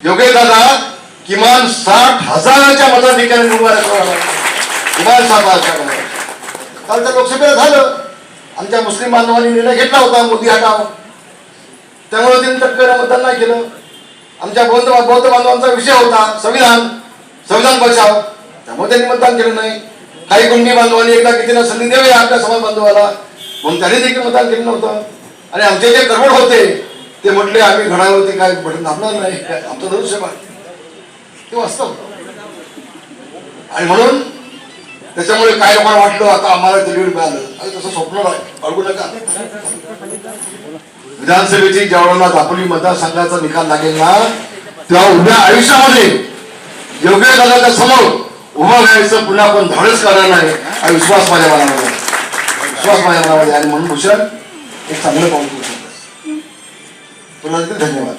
योगेश दादा किमान 60,000च्या मताधिकारी निवडून किमान 60,000. कालच्या लोकसभेला झालं, आमच्या मुस्लिम बांधवांनी निर्णय घेतला होता मोदी हटाव, त्यामुळे 3% मतदान नाही केलं. आमच्या बौद्ध बांधवांचा विषय होता संविधान बचाव, त्यामुळे त्यांनी मतदान केलं नाही. काही कुणबी बांधवांनी एकदा कितीला संधी द्यावी आपल्या समाज बांधवाला, म्हणून त्यांनी देखील मतदान केलं नव्हतं. आणि आमचे जे करवड होते ते म्हटले आम्ही घडावरती काय बटन दाबणार नाही, आमचं धनुष्यबाण ते वास्तव. आणि म्हणून त्याच्यामुळे काय लोकांना वाटलं आता आम्हाला ते लीड मिळालं, आणि तसं स्वप्न बाळगू नका. विधानसभेची ज्यावेळेला दापोली मतदारसंघाचा निकाल लागेल ना, तेव्हा उभ्या आयुष्यामध्ये योग्य दादाच्या समोर उभं राहायचं पुन्हा आपण धाडस करणार नाही आणि विश्वास माझ्या मनामध्ये. आणि म्हणून भूषण एक चांगलं पाऊल करू शकतो. तुला धन्यवाद.